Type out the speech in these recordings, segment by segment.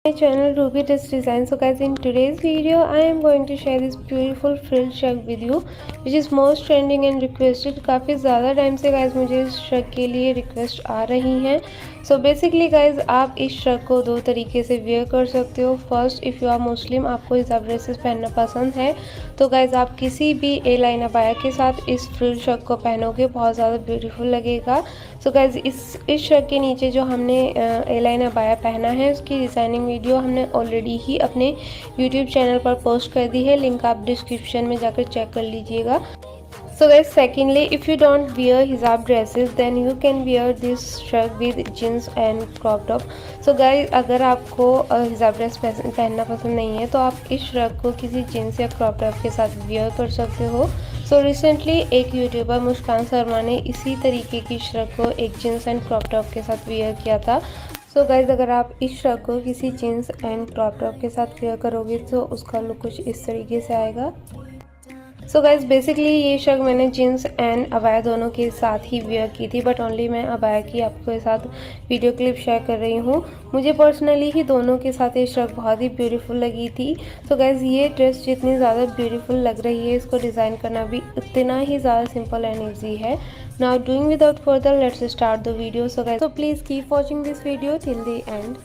My channel Ruby Dress Design. So guys, in today's video I am going to share this beautiful frill shirt with you which is most trending and requested. काफ़ी ज़्यादा time से guys मुझे इस shirt के लिए request आ रही हैं. सो basically guys आप इस शर्ट को दो तरीके से वेयर कर सकते हो. First, if you are Muslim, आपको हिजाब ड्रेसेस पहनना पसंद है तो गाइज आप किसी भी ए लाइन अबाया के साथ इस फ्रिल शर्ट को पहनोगे, बहुत ज़्यादा ब्यूटीफुल लगेगा. सो गाइज इस शर्ट के नीचे जो हमने ए लाइन अबाया पहना है उसकी डिज़ाइनिंग वीडियो हमने ऑलरेडी ही अपने यूट्यूब चैनल पर पोस्ट कर दी है. लिंक आप डिस्क्रिप्शन में जाकर चेक कर लीजिएगा. So guys, secondly, if you don't wear hijab dresses then you can wear this shirt with jeans and crop top. So guys, अगर आपको हिजाब ड्रेस पहनना पसंद नहीं है तो आप इस शर्ट को किसी जीन्स या क्रॉप टॉप के साथ वेयर कर सकते हो. सो रिसेंटली एक यूट्यूबर मुस्कान शर्मा ने इसी तरीके की शर्ट को एक जीन्स एंड क्रॉप टॉप के साथ वेयर किया था. सो गाइज, अगर आप इस शर्ट को किसी जीन्स एंड क्रॉप टॉप के साथ वेयर करोगे तो उसका लुक कुछ इस तरीके से आएगा. सो गाइज बेसिकली ये शर्ट मैंने जीन्स एंड अबाया दोनों के साथ ही वेयर की थी, बट ओनली मैं अबाया की आपके साथ वीडियो क्लिप शेयर कर रही हूँ. मुझे पर्सनली ही दोनों के साथ ये शर्ट बहुत ही ब्यूटीफुल लगी थी. सो गाइज ये ड्रेस जितनी ज़्यादा ब्यूटीफुल लग रही है, इसको डिज़ाइन करना भी उतना ही ज़्यादा सिंपल एंड ईजी है. Now doing without further, let's start the video. So guys, please keep watching this video till the end.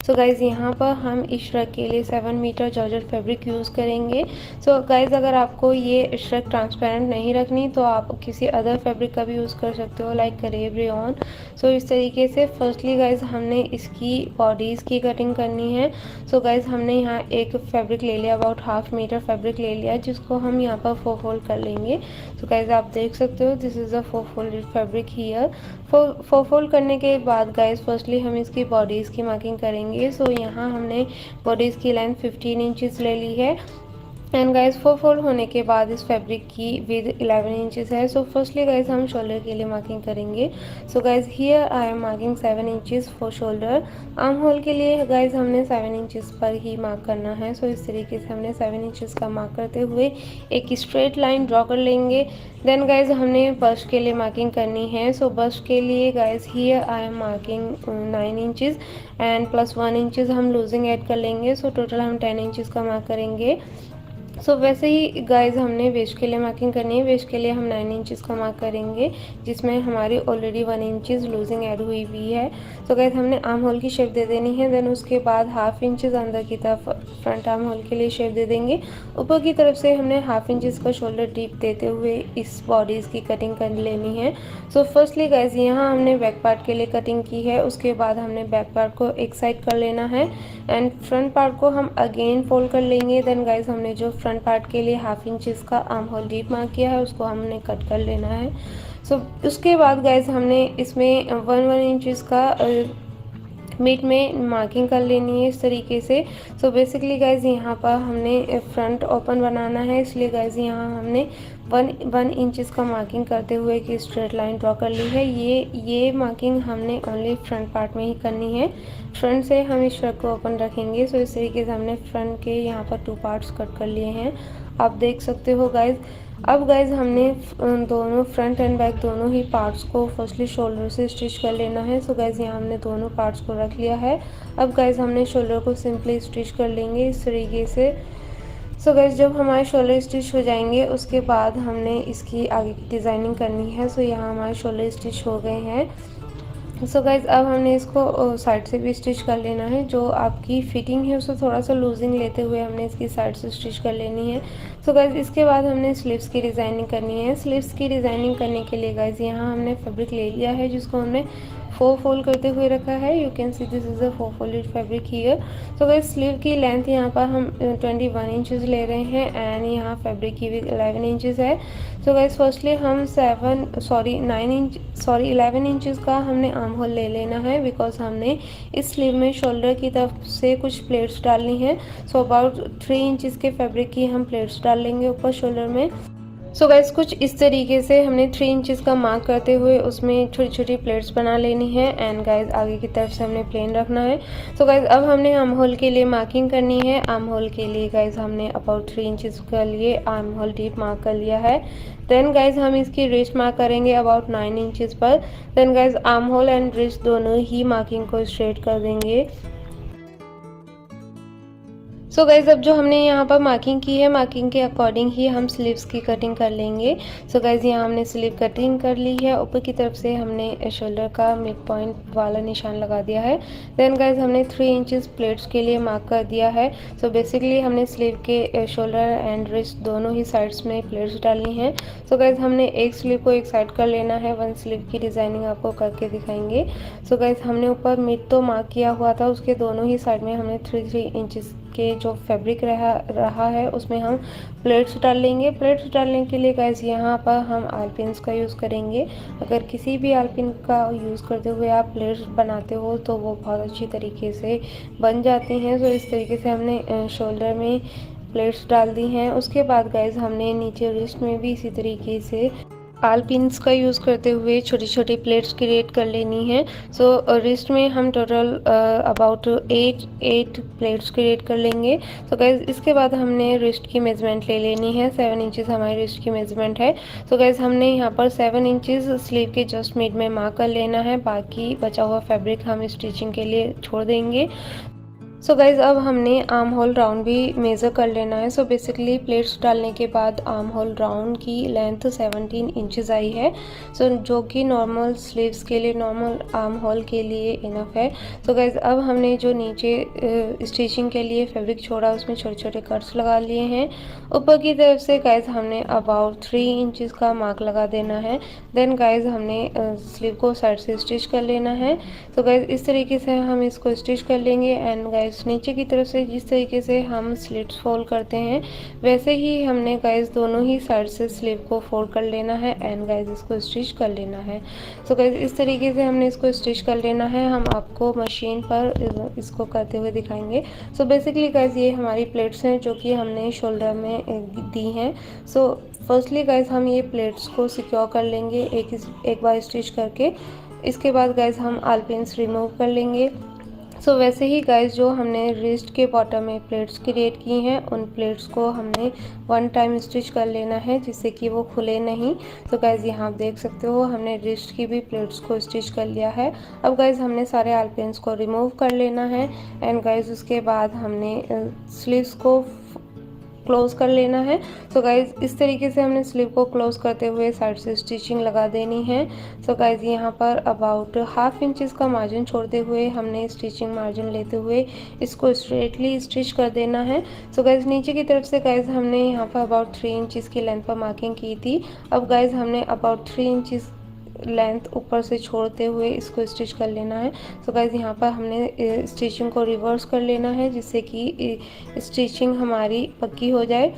So guys यहाँ पर हम इस शर्ट के लिए 7 मीटर जॉर्जेट फैब्रिक यूज़ करेंगे. सो गाइज़, अगर आपको ये शर्ट ट्रांसपेरेंट नहीं रखनी तो आप किसी अदर फैब्रिक का भी यूज़ कर सकते हो, लाइक करेब, रेयॉन. सो इस तरीके से फर्स्टली गाइज़ हमने इसकी बॉडीज़ की कटिंग करनी है. सो गाइज़ हमने यहाँ एक फैब्रिक ले लिया, अबाउट 1/2 मीटर फैब्रिक ले लिया, जिसको हम यहाँ पर 4 फोल्ड कर लेंगे. सो गाइज़ आप देख सकते हो this is a 4 folded fabric here. 4 fold करने के बाद गाइज़ फर्स्टली हम इसकी बॉडीज़ की मार्किंग करेंगे. सो यहाँ हमने बॉडीज़ की लेंथ 15 इंचेस ले ली है. एंड गाइज 4 फोल्ड होने के बाद इस फैब्रिक की विद 11 इंचेस है. सो फर्स्टली गाइज हम शोल्डर के लिए मार्किंग करेंगे. So guys here I M marking 7 inches for shoulder. Arm hole के लिए गाइज हमने 7 इंचेस पर ही मार्क करना है. सो इस तरीके से हमने 7 इंचेस का मार्क करते हुए एक स्ट्रेट लाइन ड्रॉ कर लेंगे. देन गाइज हमने बस्ट के लिए मार्किंग करनी है. सो बस्ट के लिए guys here I M marking 9 inches and plus 1 inches हम लूजिंग ऐड कर लेंगे. सो टोटल हम 10 इंचेस का मार्क करेंगे. सो वैसे ही गाइज हमने वेस्ट के लिए मार्किंग करनी है. वेस्ट के लिए हम 9 इंचेस का मार्क करेंगे, जिसमें हमारी ऑलरेडी 1 इंचेस लूजिंग ऐड हुई भी है. सो गाइज हमने आर्म होल की शेप दे देनी है. देन उसके बाद 1/2 इंचेस अंदर की तरफ फ्रंट आर्म होल के लिए शेप दे देंगे. ऊपर की तरफ से हमने 1/2 इंचेस का शोल्डर डीप देते हुए इस बॉडीज़ की कटिंग कर लेनी है. सो फर्स्टली गाइज यहाँ हमने बैक पार्ट के लिए कटिंग की है. उसके बाद हमने बैक पार्ट को एक साइड कर लेना है एंड फ्रंट पार्ट को हम अगेन फोल्ड कर लेंगे. देन गाइज हमने जो फ्रंट पार्ट के लिए 1/2 इंचेस का आर्म होल डीप मार्क किया है उसको हमने कट कर लेना है. सो उसके बाद गाइज हमने इसमें 1 इंचेस का मिड में मार्किंग कर लेनी है इस तरीके से. सो बेसिकली गाइज यहाँ पर हमने फ्रंट ओपन बनाना है, इसलिए गाइज यहाँ हमने 1 इंचेस का मार्किंग करते हुए एक स्ट्रेट लाइन ड्रॉ कर ली है. ये मार्किंग हमने ओनली फ्रंट पार्ट में ही करनी है. फ्रंट से हम इस शर्ट को ओपन रखेंगे. सो इस तरीके से हमने फ्रंट के यहाँ पर 2 पार्ट्स कट कर लिए हैं, आप देख सकते हो गाइज. अब गाइज हमने दोनों फ्रंट एंड बैक दोनों ही पार्ट्स को फर्स्टली शोल्डर से स्टिच कर लेना है. सो गाइज यहाँ हमने दोनों पार्ट्स को रख लिया है. अब गाइज हमने शोल्डर को सिंपली स्टिच कर लेंगे इस तरीके से. सो गाइज जब हमारे शोल्डर स्टिच हो जाएंगे उसके बाद हमने इसकी आगे की डिज़ाइनिंग करनी है. सो यहाँ हमारे शोल्डर स्टिच हो गए हैं. सो गाइज अब हमने इसको साइड से भी स्टिच कर लेना है. जो आपकी फिटिंग है उससे थोड़ा सा लूजिंग लेते हुए हमने इसकी साइड से स्टिच कर लेनी है. सो गाइज इसके बाद हमने स्लीव्स की डिज़ाइनिंग करनी है. स्लीव्स की डिज़ाइनिंग करने के लिए गाइज यहाँ हमने फैब्रिक ले लिया है जिसको हमने 4 फोल्ड करते हुए रखा है. You can see this is a 4 folded fabric here. So guys sleeve की लेंथ यहाँ पर हम 21 इंचेस ले रहे हैं एंड यहाँ फैब्रिक की भी 11 इंचेस है. सो गाइज फर्स्टली हम 11 इंचेस का हमने आर्म होल ले लेना है, बिकॉज हमने इस स्लीव में शोल्डर की तरफ से कुछ प्लेट्स डालनी है. सो अबाउट 3 इंचेस के फैब्रिक की हम प्लेट्स डाल लेंगे ऊपर शोल्डर में. सो गाइस कुछ इस तरीके से हमने 3 इंचेस का मार्क करते हुए उसमें छोटी छोटी प्लेट्स बना लेनी है एंड गाइस आगे की तरफ से हमने प्लेन रखना है। सो गाइस अब हमने आर्म होल के लिए मार्किंग करनी है। आर्म होल के लिए गाइस हमने अबाउट 3 इंचेस के लिए आर्म होल डीप मार्क कर लिया है। देन गाइस हम इसकी रिस्ट मार्क करेंगे अबाउट 9 इंचेस पर। Then guys arm hole and wrist दोनों ही मार्किंग को स्ट्रेट कर देंगे। सो गाइज अब जो हमने यहाँ पर मार्किंग की है, मार्किंग के अकॉर्डिंग ही हम स्लीव्स की कटिंग कर लेंगे। सो गाइज यहाँ हमने स्लीव कटिंग कर ली है। ऊपर की तरफ से हमने शोल्डर का मिड पॉइंट वाला निशान लगा दिया है। देन गाइज हमने 3 इंचेस प्लेट्स के लिए मार्क कर दिया है। सो बेसिकली हमने स्लीव के शोल्डर एंड रिस्ट दोनों ही साइड्स में प्लेट्स डालनी है। सो गाइज हमने एक स्लीव को एक साइड कर लेना है। 1 स्लीव की डिज़ाइनिंग आपको करके दिखाएंगे। सो गाइज हमने ऊपर मिड तो मार्क किया हुआ था, उसके दोनों ही साइड में हमने 3 इंचेस के जो फैब्रिक रहा है उसमें हम प्लेट्स डाल लेंगे। प्लेट्स डालने के लिए गाइस यहाँ पर हम आलपिन्स का यूज़ करेंगे। अगर किसी भी आलपिन का यूज़ करते हुए आप प्लेट्स बनाते हो तो वो बहुत अच्छी तरीके से बन जाती हैं। तो इस तरीके से हमने शोल्डर में प्लेट्स डाल दी हैं। उसके बाद गाइस हमने नीचे रिस्ट में भी इसी तरीके से आलपिन्स का यूज़ करते हुए छोटी छोटी प्लेट्स क्रिएट कर लेनी है। सो रिस्ट में हम टोटल अबाउट 8 प्लेट्स क्रिएट कर लेंगे। सो गाइज इसके बाद हमने रिस्ट की मेजरमेंट ले लेनी है। 7 इंचेस हमारी रिस्ट की मेजरमेंट है। सो गाइज हमने यहाँ पर 7 इंचेस स्लीव के जस्ट मिड में मार्क कर लेना है। बाकी बचा हुआ फैब्रिक हम स्टिचिंग के लिए छोड़ देंगे। सो गाइज अब हमने आर्म होल राउंड भी मेज़र कर लेना है। सो बेसिकली प्लेट्स डालने के बाद आर्म होल राउंड की लेंथ 17 इंचेस आई है। सो जो कि नॉर्मल स्लीव्स के लिए, नॉर्मल आर्म होल के लिए इनफ है। सो गाइज अब हमने जो नीचे स्टिचिंग के लिए फैब्रिक छोड़ा उसमें छोटे छोटे कट्स लगा लिए हैं। ऊपर की तरफ से गाइज हमने अबाउट 3 इंचेस का मार्क लगा देना है। देन गाइज हमने स्लीव को साइड से स्टिच कर लेना है। तो गाइज इस तरीके से हम इसको स्टिच कर लेंगे एंड गाइज नीचे की तरफ से जिस तरीके से हम स्लिट्स फोल्ड करते हैं वैसे ही हमने गाइज दोनों ही साइड से स्लीव को फोल्ड कर लेना है एंड गाइज इसको स्टिच कर लेना है। सो गाइज इस तरीके से हमने इसको स्टिच कर लेना है। हम आपको मशीन पर इसको करते हुए दिखाएंगे। सो बेसिकली गाइज ये हमारी प्लेट्स हैं जो कि हमने शोल्डर में दी हैं। सो फर्स्टली गाइज हम ये प्लेट्स को सिक्योर कर लेंगे एक बार स्टिच करके। इसके बाद गाइज हम आलपिन्स रिमूव कर लेंगे। सो वैसे ही गाइज जो हमने रिस्ट के बॉटम में प्लेट्स क्रिएट की हैं उन प्लेट्स को हमने 1 टाइम स्टिच कर लेना है जिससे कि वो खुले नहीं। तो गाइज यहाँ आप देख सकते हो हमने रिस्ट की भी प्लेट्स को स्टिच कर लिया है। अब गाइज हमने सारे आलपिन्स को रिमूव कर लेना है एंड गाइज उसके बाद हमने स्लीव्स को क्लोज कर लेना है। सो गाइज इस तरीके से हमने स्लीव को क्लोज करते हुए साइड से स्टिचिंग लगा देनी है। सो गाइज यहाँ पर अबाउट 1/2 इंचेस का मार्जिन छोड़ते हुए हमने स्टिचिंग मार्जिन लेते हुए इसको स्ट्रेटली स्टिच कर देना है। सो गाइज नीचे की तरफ से गाइज हमने यहाँ पर अबाउट 3 इंचेस की लेंथ पर मार्किंग की थी। अब गाइज हमने अबाउट 3 इंचेस लेंथ ऊपर से छोड़ते हुए इसको स्टिच कर लेना है। सो गाइज यहाँ पर हमने स्टिचिंग को रिवर्स कर लेना है जिससे कि स्टिचिंग हमारी पक्की हो जाए।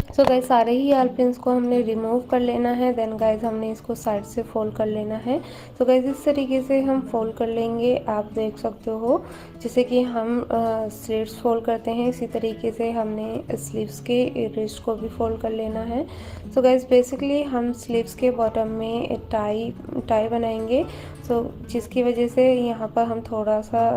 सो गाइज सारे ही आलपिन्स को हमने रिमूव कर लेना है। देन गाइज हमने इसको साइड से फोल्ड कर लेना है। सो गाइज इस तरीके से हम फोल्ड कर लेंगे। आप देख सकते हो जैसे कि हम स्लीव्स फोल्ड करते हैं इसी तरीके से हमने स्लीव्स के रिस्ट को भी फोल्ड कर लेना है। सो गाइज बेसिकली हम स्लीव्स के बॉटम में टाई बनाएंगे। सो जिसकी वजह से यहाँ पर हम थोड़ा सा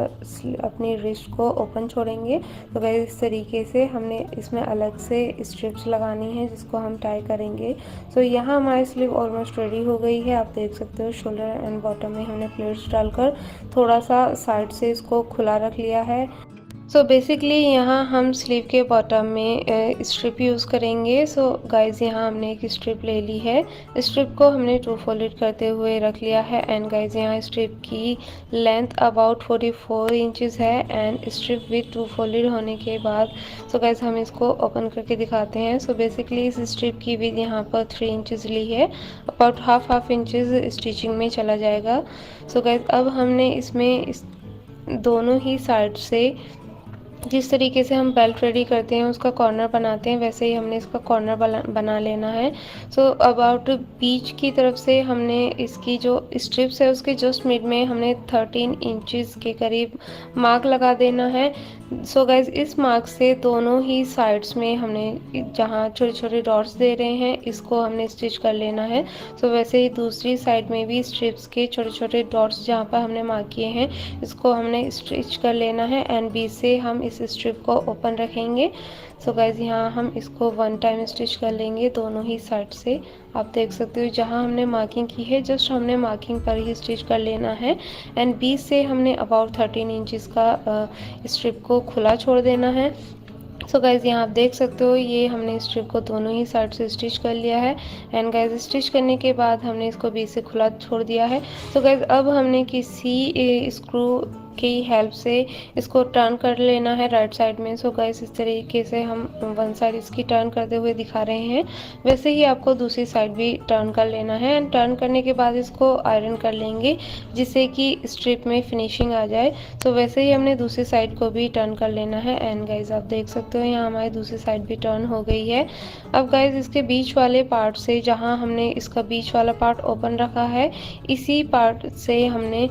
अपनी रिस्ट को ओपन छोड़ेंगे। तो गाइस इस तरीके से हमने इसमें अलग से स्ट्रिप्स लगानी है जिसको हम टाई करेंगे। सो यहाँ हमारी स्लीव ऑलमोस्ट रेडी हो गई है। आप देख सकते हो शोल्डर एंड बॉटम में हमने प्लेट्स डालकर थोड़ा सा साइड से इसको खुला रख लिया है। सो बेसिकली यहाँ हम स्लीव के बॉटम में स्ट्रिप यूज़ करेंगे। सो गाइज यहाँ हमने एक स्ट्रिप ले ली है। स्ट्रिप को हमने 2 फोल्डेड करते हुए रख लिया है एंड गाइज यहाँ स्ट्रिप की लेंथ अबाउट 44 इंचेस है एंड स्ट्रिप विथ 2 फोल्डेड होने के बाद सो गाइज हम इसको ओपन करके दिखाते हैं। सो बेसिकली इस स्ट्रिप की विड्थ यहाँ पर 3 इंचेस ली है। अबाउट हाफ इंचेस स्टिचिंग में चला जाएगा। सो गाइज अब हमने इसमें दोनों ही साइड से जिस तरीके से हम बेल्ट रेडी करते हैं, उसका कॉर्नर बनाते हैं, वैसे ही हमने इसका कॉर्नर बना लेना है। सो अबाउट बीच की तरफ से हमने इसकी जो स्ट्रिप्स है उसके जस्ट मिड में हमने 13 इंचेस के करीब मार्क लगा देना है। सो गाइज इस मार्क से दोनों ही साइड्स में हमने जहाँ छोटे छोटे डॉट्स दे रहे हैं इसको हमने स्टिच कर लेना है। सो वैसे ही दूसरी साइड में भी स्ट्रिप्स के छोटे छोटे डॉट्स जहाँ पर हमने मार्क किए हैं इसको हमने स्टिच कर लेना है एंड बीच से हम इस स्ट्रिप को ओपन रखेंगे। सो गाइज यहाँ हम इसको 1 टाइम स्टिच कर लेंगे दोनों ही साइड से। आप देख सकते हो जहाँ हमने मार्किंग की है जस्ट हमने मार्किंग पर ही स्टिच कर लेना है एंड बीच से हमने अबाउट 13 इंचेस का स्ट्रिप को खुला छोड़ देना है। सो गाइज यहाँ आप देख सकते हो ये हमने स्ट्रिप को दोनों ही साइड से स्टिच कर लिया है एंड गाइज स्टिच करने के बाद हमने इसको बीच से खुला छोड़ दिया है। सो गाइज अब हमने किसी स्क्रू की हेल्प से इसको टर्न कर लेना है राइट साइड में। सो गाइस इस तरीके से हम वन साइड इसकी टर्न करते हुए दिखा रहे हैं, वैसे ही आपको दूसरी साइड भी टर्न कर लेना है एंड टर्न करने के बाद इसको आयरन कर लेंगे जिससे कि स्ट्रिप में फिनिशिंग आ जाए। सो वैसे ही हमने दूसरी साइड को भी टर्न कर लेना है एंड गाइज आप देख सकते हो यहाँ हमारी दूसरी साइड भी टर्न हो गई है। अब गाइज इसके बीच वाले पार्ट से जहाँ हमने इसका बीच वाला पार्ट ओपन रखा है इसी पार्ट से हमने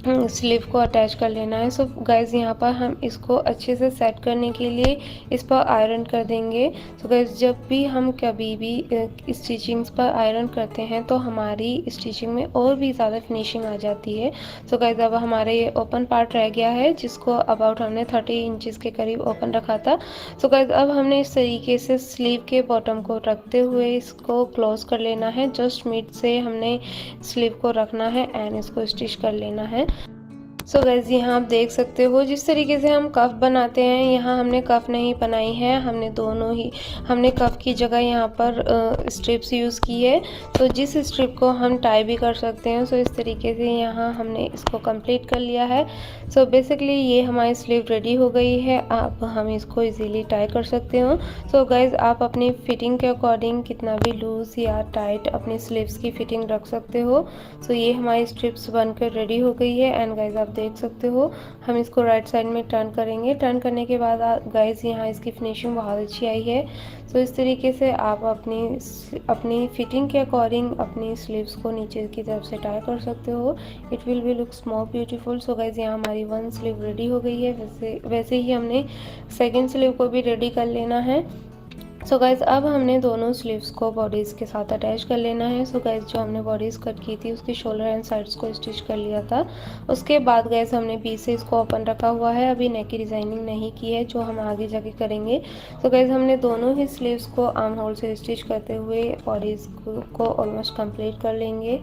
स्लीव को अटैच कर लेना है। सो गाइज यहाँ पर हम इसको अच्छे से सेट करने के लिए इस पर आयरन कर देंगे। सो गाइज जब भी हम कभी भी स्टिचिंग्स पर आयरन करते हैं तो हमारी स्टिचिंग में और भी ज़्यादा फिनिशिंग आ जाती है। सो गाइज अब हमारे ये ओपन पार्ट रह गया है जिसको अबाउट हमने 30 इंचेस के करीब ओपन रखा था। सो गाइज अब हमने इस तरीके से स्लीव के बॉटम को रखते हुए इसको क्लोज कर लेना है। जस्ट मिड से हमने स्लीव को रखना है एंड इसको स्टिच कर लेना है। सो गाइज यहाँ आप देख सकते हो जिस तरीके से हम कफ बनाते हैं यहाँ हमने कफ नहीं बनाई है, हमने कफ की जगह यहाँ पर स्ट्रिप्स यूज़ की है। तो जिस स्ट्रिप को हम टाई भी कर सकते हैं। सो इस तरीके से यहाँ हमने इसको कंप्लीट कर लिया है। सो बेसिकली ये हमारी स्लीव रेडी हो गई है। आप हम इसको इजीली टाई कर सकते हो। सो गाइज आप अपनी फिटिंग के अकॉर्डिंग कितना भी लूज़ या टाइट अपनी स्लीव्स की फिटिंग रख सकते हो। सो ये हमारी स्ट्रिप्स बनकर रेडी हो गई है एंड गाइज आप देख सकते हो हम इसको राइट साइड में टर्न करेंगे। टर्न करने के बाद गाइज यहाँ इसकी फिनिशिंग बहुत अच्छी आई है। सो इस तरीके से आप अपनी फिटिंग के अकॉर्डिंग अपनी स्लीव्स को नीचे की तरफ से टाई कर सकते हो। It will be looks more beautiful. So guys यहाँ हमारी 1 स्लीव रेडी हो गई है। वैसे ही हमने सेकेंड स्लीव को भी रेडी कर लेना है। सो गाइज़ अब हमने दोनों स्लीव्स को बॉडीज़ के साथ अटैच कर लेना है। सो गाइज़ जो हमने बॉडीज़ कट की थी उसकी शोल्डर एंड साइड्स को स्टिच कर लिया था। उसके बाद गाइज़ हमने बीच से इसको ओपन रखा हुआ है, अभी नेक की डिज़ाइनिंग नहीं की है जो हम आगे जाके करेंगे। सो गाइज़ हमने दोनों ही स्लीव्स को आर्म होल से स्टिच करते हुए बॉडीज़ को ऑलमोस्ट कंप्लीट कर लेंगे।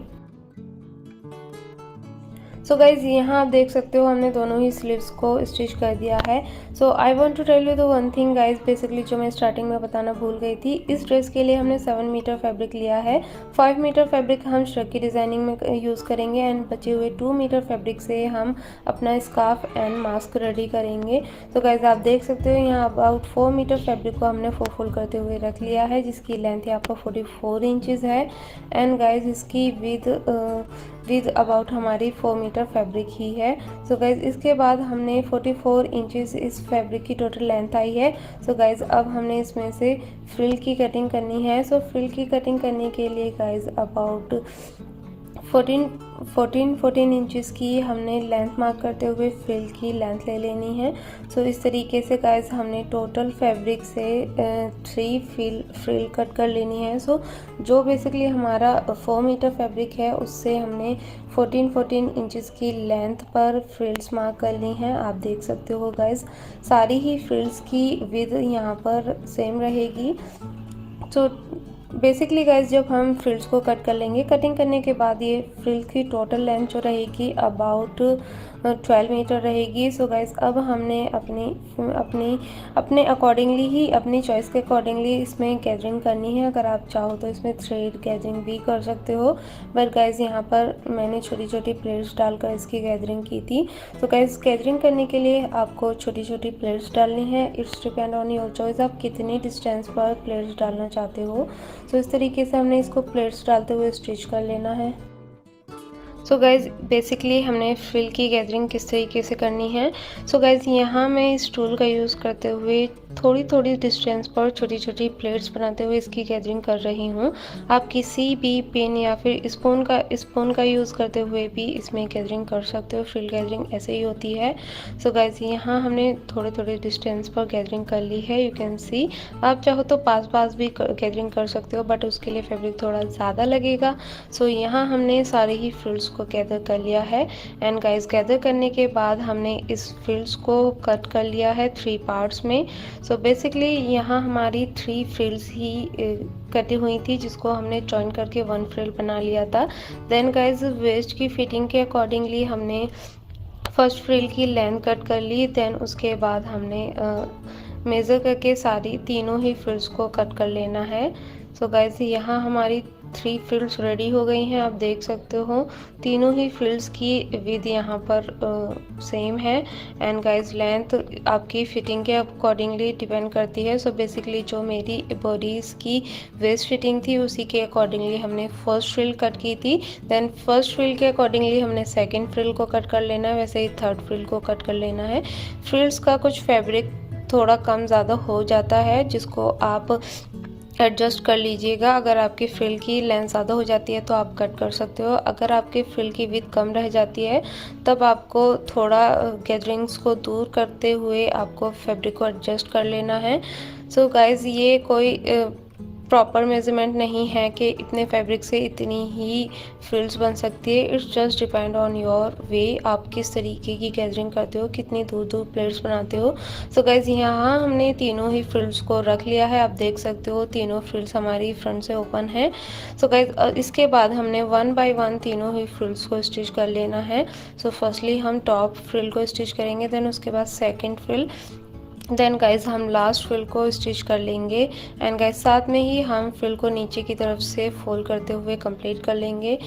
सो गाइज यहाँ आप देख सकते हो हमने दोनों ही स्लीव्स को स्टिच कर दिया है। So I want to tell you the one thing guys, basically जो मैं स्टार्टिंग में बताना भूल गई थी, इस ड्रेस के लिए हमने 7 मीटर फैब्रिक लिया है। 5 मीटर फैब्रिक हम श्रग की डिज़ाइनिंग में यूज़ करेंगे एंड बचे हुए 2 मीटर फैब्रिक से हम अपना स्कार्फ एंड मास्क रेडी करेंगे। तो गाइज आप देख सकते हो यहाँ अबाउट 4 मीटर फैब्रिक को हमने फोल्ड करते हुए रख लिया है जिसकी लेंथ यहाँ पर 44 इंचेस है एंड गाइज इसकी विद अबाउट हमारी 4 मीटर फैब्रिक ही है। सो गाइज इसके बाद हमने 44 इंचेस इस फैब्रिक की टोटल लेंथ आई है। सो गाइज अब हमने इसमें से फ्रिल की कटिंग करनी है। सो फ्रिल की कटिंग करने के लिए गाइज अबाउट 14 इंचेस की हमने लेंथ मार्क करते हुए फ्रिल की लेंथ ले लेनी है। सो इस तरीके से गाइज हमने टोटल फैब्रिक से 3 फ्रिल कट कर लेनी है। सो जो बेसिकली हमारा 4 मीटर फैब्रिक है उससे हमने 14 इंचेस की लेंथ पर फ्रिल्स मार्क कर ली हैं। आप देख सकते हो गाइज सारी ही फ्रिल्स की विड्थ यहाँ पर सेम रहेगी। सो बेसिकली गाइज जब हम फ्रिल्स को कट कर लेंगे, कटिंग करने के बाद ये फ्रिल की टोटल लेंथ जो रहेगी अबाउट 12 मीटर रहेगी। सो गाइज अब हमने अपने अकॉर्डिंगली ही अपनी चॉइस के अकॉर्डिंगली इसमें गैदरिंग करनी है। अगर आप चाहो तो इसमें थ्रेड गैदरिंग भी कर सकते हो, बट गाइज यहाँ पर मैंने छोटी छोटी प्लेट्स डालकर इसकी गैदरिंग की थी। तो गाइज गैदरिंग करने के लिए आपको छोटी छोटी प्लेट्स डालनी है। It's depend on your choice, आप कितनी डिस्टेंस पर प्लेट्स डालना चाहते हो। तो इस तरीके से हमने इसको प्लेट्स डालते हुए स्टिच कर लेना है। सो गाइज़ बेसिकली हमने फ्रिल की गैदरिंग किस तरीके से करनी है। सो गाइज़ यहाँ मैं इस टूल का यूज़ करते हुए थोड़ी थोड़ी डिस्टेंस पर छोटी छोटी प्लेट्स बनाते हुए इसकी गैदरिंग कर रही हूँ। आप किसी भी पेन या फिर स्पून का यूज़ करते हुए भी इसमें गैदरिंग कर सकते हो। फ्रिल गैदरिंग ऐसे ही होती है। सो गाइज़ यहाँ हमने थोड़े थोड़े डिस्टेंस पर गैदरिंग कर ली है, यू कैन सी। आप चाहो तो पास पास भी गैदरिंग कर सकते हो, बट उसके लिए फैब्रिक थोड़ा ज़्यादा लगेगा। सो यहाँ हमने सारे ही फ्रिल्स को गैदर कर लिया है। एंड गाइस गैदर करने के बाद हमने इस फ्रिल्स को कट कर लिया है 3 पार्ट्स में। सो बेसिकली यहाँ हमारी 3 फ्रिल्स ही कटी हुई थी, जिसको हमने जॉइन करके 1 फ्रिल बना लिया था। देन गाइस वेस्ट की फिटिंग के अकॉर्डिंगली हमने फर्स्ट फ्रिल की लेंथ कट कर ली। देन उसके बाद हमने मेज़र करके सारी तीनों ही फ्रिल्स को कट कर लेना है। सो गाइस यहाँ हमारी 3 फ्रिल्स रेडी हो गई हैं। आप देख सकते हो तीनों ही फ्रिल्स की विड्थ यहाँ पर सेम है। एंड गाइस लेंथ आपकी फिटिंग के अकॉर्डिंगली डिपेंड करती है। सो बेसिकली जो मेरी बॉडीज़ की वेस्ट फिटिंग थी उसी के अकॉर्डिंगली हमने फर्स्ट फ्रिल कट की थी। देन फर्स्ट फ्रिल के अकॉर्डिंगली हमने सेकेंड फ्रिल को कट कर लेना है, वैसे ही थर्ड फ्रिल को कट कर लेना है। फ्रिल्स का कुछ फैब्रिक थोड़ा कम ज़्यादा हो जाता है, जिसको आप एडजस्ट कर लीजिएगा। अगर आपकी फ्रिल की लेंथ ज़्यादा हो जाती है तो आप कट कर सकते हो। अगर आपकी फ्रिल की विड्थ कम रह जाती है तब आपको थोड़ा गैदरिंग्स को दूर करते हुए आपको फैब्रिक को एडजस्ट कर लेना है। सो गाइज़ ये कोई प्रॉपर मेजरमेंट नहीं है कि इतने फैब्रिक से इतनी ही फ्रिल्स बन सकती है। It's just depend on your way, आप किस तरीके की गैदरिंग करते हो, कितनी दूर दूर प्लेट्स बनाते हो। सो गाइज यहाँ हमने तीनों ही फ्रिल्स को रख लिया है। आप देख सकते हो तीनों फ्रिल्स हमारी फ्रंट से ओपन है। सो गाइज इसके बाद हमने 1 बाय 1 तीनों ही फ्रिल्स को स्टिच कर लेना है। सो फर्स्टली हम टॉप फ्रिल को स्टिच करेंगे, देन उसके बाद सेकेंड फ्रिल, देन गाइज हम लास्ट फ्रिल को स्टिच कर लेंगे। एंड गाइज साथ में ही हम फ्रिल को नीचे की तरफ से फोल्ड करते हुए कंप्लीट कर लेंगे।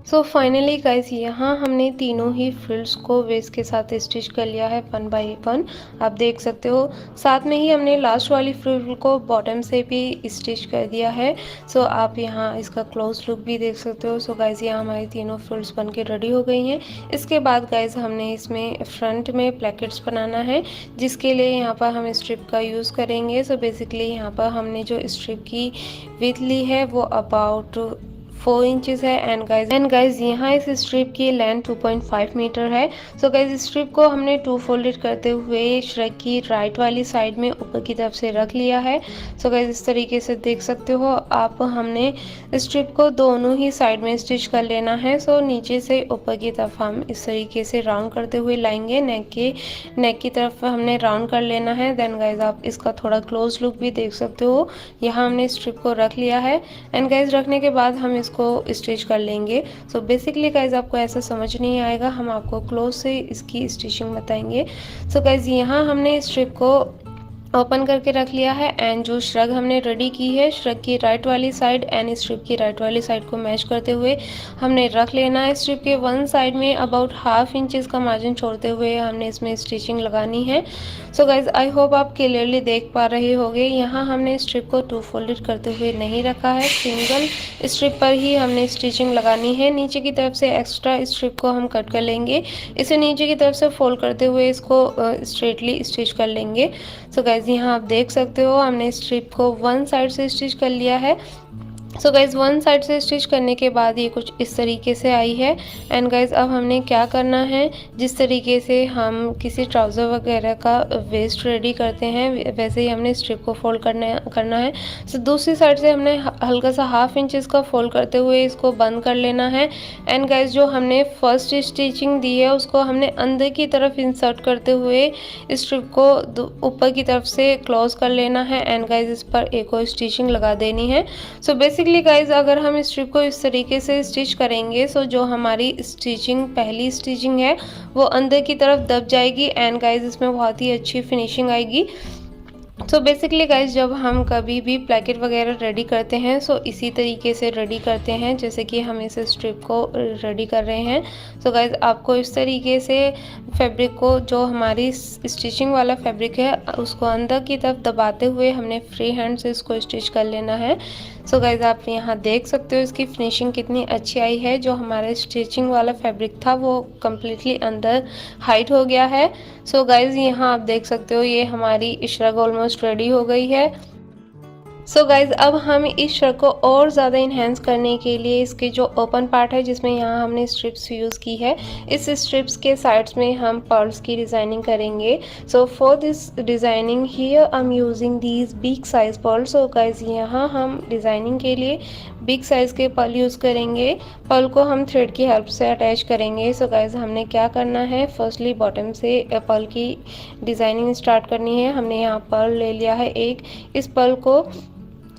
सो फाइनली गाइज यहाँ हमने तीनों ही फ्रिल्स को वेस्ट के साथ स्टिच कर लिया है 1 बाय 1, आप देख सकते हो। साथ में ही हमने लास्ट वाली फ्रिल को बॉटम से भी स्टिच कर दिया है। सो आप यहाँ इसका क्लोज लुक भी देख सकते हो। सो गाइज यहाँ हमारी तीनों फ्रिल्स बन के रेडी हो गई हैं। इसके बाद गाइज हमने इसमें फ्रंट में प्लेकेट्स बनाना है, जिसके लिए यहाँ पर हम स्ट्रिप का यूज़ करेंगे। सो बेसिकली यहाँ पर हमने जो स्ट्रिप की विड्थ ली है वो अबाउट 4 इंचेस है। एंड गाइज यहाँ इस स्ट्रिप की लेंथ 2.5 मीटर है। सो गाइज स्ट्रिप को हमने 2 फोल्डेड करते हुए श्रग की राइट वाली साइड में ऊपर की तरफ से रख लिया है। सो गाइज इस तरीके से देख सकते हो आप। हमने स्ट्रिप को दोनों ही साइड में स्टिच कर लेना है। सो नीचे से ऊपर की तरफ हम इस तरीके से राउंड करते हुए लाएंगे। नेक की तरफ हमने राउंड कर लेना है। देन गाइज आप इसका थोड़ा क्लोज लुक भी देख सकते हो। यहाँ हमने स्ट्रिप को रख लिया है। एंड गाइज रखने के बाद हम इसको स्टिच कर लेंगे। सो बेसिकली गाइज आपको ऐसा समझ नहीं आएगा, हम आपको क्लोज से इसकी स्टिचिंग बताएंगे। सो गाइज यहाँ हमने स्ट्रिप को ओपन करके रख लिया है। एंड जो श्रग हमने रेडी की है, श्रग की राइट वाली साइड एंड स्ट्रिप की राइट वाली साइड को मैच करते हुए हमने रख लेना है। स्ट्रिप के वन साइड में अबाउट 1/2 इंचेस का मार्जिन छोड़ते हुए हमने इसमें स्टिचिंग लगानी है। सो गाइज आई होप आप क्लियरली देख पा रहे होंगे। यहाँ हमने स्ट्रिप को 2 फोल्डेड करते हुए नहीं रखा है, सिंगल स्ट्रिप पर ही हमने स्टिचिंग लगानी है। नीचे की तरफ से एक्स्ट्रा स्ट्रिप को हम कट कर लेंगे। इसे नीचे की तरफ से फोल्ड करते हुए इसको स्ट्रेटली स्टिच कर लेंगे। सो गाइज यहाँ आप देख सकते हो हमने स्ट्रिप को वन साइड से स्टिच कर लिया है। सो गाइज़ वन साइड से स्टिच करने के बाद ये कुछ इस तरीके से आई है। एंड गाइज़ अब हमने क्या करना है, जिस तरीके से हम किसी ट्राउज़र वगैरह का वेस्ट रेडी करते हैं वैसे ही हमने स्ट्रिप को फोल्ड करना है। सो दूसरी साइड से हमने हल्का सा 1/2 इंचेस का फोल्ड करते हुए इसको बंद कर लेना है। एंड गाइज़ जो हमने फर्स्ट स्टिचिंग दी है उसको हमने अंदर की तरफ इंसर्ट करते हुए स्ट्रिप को ऊपर की तरफ से क्लोज कर लेना है। एंड गाइज़ इस पर एक और स्टिचिंग लगा देनी है। सो बेसिकली गाइज अगर हम स्ट्रिप को इस तरीके से स्टिच करेंगे सो जो हमारी स्टिचिंग पहली स्टिचिंग है वो अंदर की तरफ दब जाएगी। एंड गाइज इसमें बहुत ही अच्छी फिनिशिंग आएगी। सो बेसिकली गाइज जब हम कभी भी प्लेकेट वगैरह रेडी करते हैं सो इसी तरीके से रेडी करते हैं जैसे कि हम इस स्ट्रिप को रेडी कर रहे हैं। सो गाइज आपको इस तरीके से फैब्रिक को, जो हमारी स्टिचिंग वाला फैब्रिक है, उसको अंदर की तरफ दबाते हुए हमने फ्री हैंड से इसको स्टिच कर लेना है। सो गाइज आप यहाँ देख सकते हो इसकी फिनिशिंग कितनी अच्छी आई है। जो हमारा स्टिचिंग वाला फैब्रिक था वो कम्प्लीटली अंदर हाइड हो गया है। सो गाइज यहाँ आप देख सकते हो ये हमारी श्रग ऑलमोस्ट रेडी हो गई है। सो गाइज अब हम इस श्रग को और ज़्यादा इन्हेंस करने के लिए इसके जो ओपन पार्ट है, जिसमें यहाँ हमने स्ट्रिप्स यूज़ की है, इस स्ट्रिप्स के साइड्स में हम पर्ल्स की डिज़ाइनिंग करेंगे। So for this designing here I am using these big size pearl. So guys यहाँ हम डिज़ाइनिंग के लिए बिग साइज़ के पर्ल यूज़ करेंगे। पर्ल को हम थ्रेड की हेल्प से अटैच करेंगे। सो गाइज हमने क्या करना है, फर्स्टली बॉटम से पर्ल की डिज़ाइनिंग स्टार्ट करनी है। हमने यहाँ पर्ल ले लिया है एक, इस पर्ल को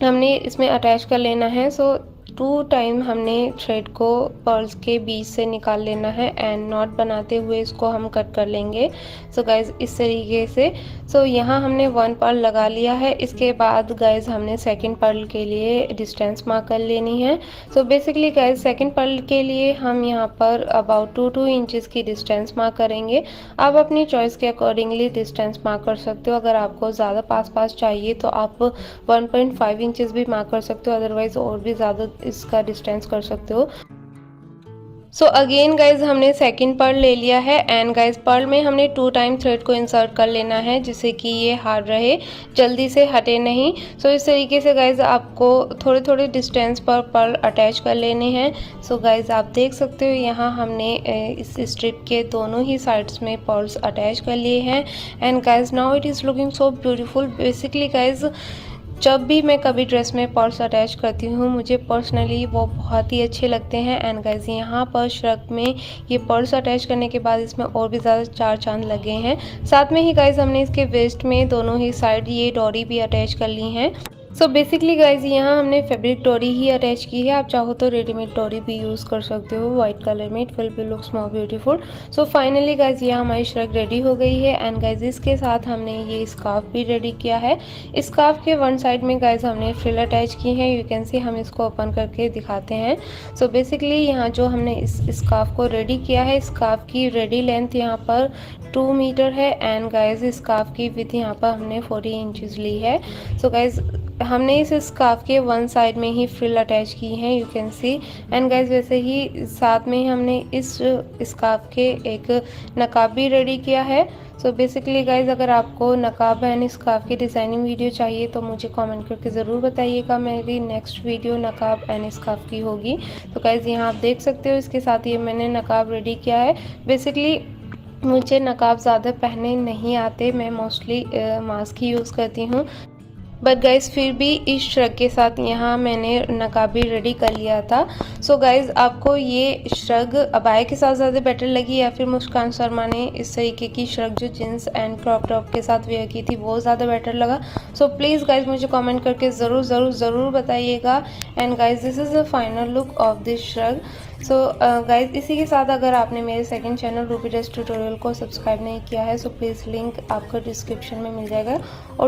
हमने इसमें अटैच कर लेना है। सो 2 टाइम हमने थ्रेड को पर्ल्स के बीच से निकाल लेना है एंड नॉट बनाते हुए इसको हम कट कर लेंगे। सो गाइज इस तरीके से। सो यहाँ हमने 1 पर्ल लगा लिया है। इसके बाद गाइज हमने सेकंड पर्ल के लिए डिस्टेंस मार्क कर लेनी है। So basically guys second pearl के लिए हम यहाँ पर अबाउट 2 इंचेस की डिस्टेंस मार्क करेंगे। आप अपनी चॉइस के अकॉर्डिंगली डिस्टेंस मार्क कर सकते हो। अगर आपको ज़्यादा पास चाहिए तो आप 1.5 इंचेस भी मार्क कर सकते हो, अदरवाइज और भी ज़्यादा इसका डिस्टेंस कर सकते हो। सो अगेन गाइज हमने सेकंड पर्ल ले लिया है एंड गाइज पर्ल में हमने 2 टाइम थ्रेड को इंसर्ट कर लेना है जिससे कि ये हार्ड रहे, जल्दी से हटे नहीं। सो इस तरीके से गाइज आपको थोड़े थोड़े डिस्टेंस पर पर्ल अटैच कर लेने हैं। सो गाइज आप देख सकते हो यहाँ हमने इस स्ट्रिप के दोनों ही साइड्स में पर्ल्स अटैच कर लिए हैं and guys now it is looking so beautiful. Basically guys जब भी मैं कभी ड्रेस में पर्ल्स अटैच करती हूँ मुझे पर्सनली वो बहुत ही अच्छे लगते हैं। एंड गाइज यहाँ पर श्रग में ये पर्ल्स अटैच करने के बाद इसमें और भी ज़्यादा 4 चांद लगे हैं। साथ में ही गाइज हमने इसके वेस्ट में दोनों ही साइड ये डोरी भी अटैच कर ली हैं। सो बेसिकली गाइज यहाँ हमने फैब्रिक डोरी ही अटैच की है। आप चाहो तो रेडीमेड डोरी भी यूज़ कर सकते हो वाइट कलर में, it will be looks more beautiful. So finally guys यहाँ हमारी श्रग रेडी हो गई है एंड गाइज इसके साथ हमने ये स्कार्फ भी रेडी किया है। स्कार्फ के वन साइड में गाइज हमने फ्रिल अटैच की है। यू कैन सी, हम इसको ओपन करके दिखाते हैं। सो बेसिकली यहाँ जो हमने इस स्कार्फ को रेडी किया है, स्कार्फ की रेडी लेंथ यहाँ पर 2 मीटर है एंड गाइज स्कार्फ की विथ यहाँ पर हमने 40 इंचज़ ली है। सो गाइज हमने इस स्कार्फ के वन साइड में ही फ्रिल अटैच की हैं, you can see. And guys वैसे ही साथ में ही हमने इस स्कार्फ के एक नकाब भी रेडी किया है। सो बेसिकली गाइज अगर आपको नकाब एंड स्कार्फ की डिज़ाइनिंग वीडियो चाहिए तो मुझे कमेंट करके ज़रूर बताइएगा। मेरी नेक्स्ट वीडियो नकाब एंड स्कार्फ की होगी। तो गाइज यहाँ आप देख सकते हो इसके साथ ये मैंने नकाब रेडी किया है। बेसिकली मुझे नकाब ज़्यादा पहने नहीं आते, मैं मोस्टली मास्क ही यूज़ करती हूँ, बट गाइज़ फिर भी इस श्रग के साथ यहाँ मैंने नकाब भी रेडी कर लिया था। सो गाइज़ आपको ये श्रग अबाया के साथ ज़्यादा बेटर लगी या फिर मुस्कान शर्मा ने इस तरीके की श्रग जो जींस एंड क्रॉप टॉप के साथ वेयर की थी वो ज़्यादा बेटर लगा? सो प्लीज़ गाइज़ मुझे कमेंट करके ज़रूर बताइएगा। And guys this is the final look of this shrug. So guys इसी के साथ अगर आपने मेरे second channel Ruby dress tutorial को सब्सक्राइब नहीं किया है सो प्लीज़ लिंक आपको डिस्क्रिप्शन में मिल जाएगा। और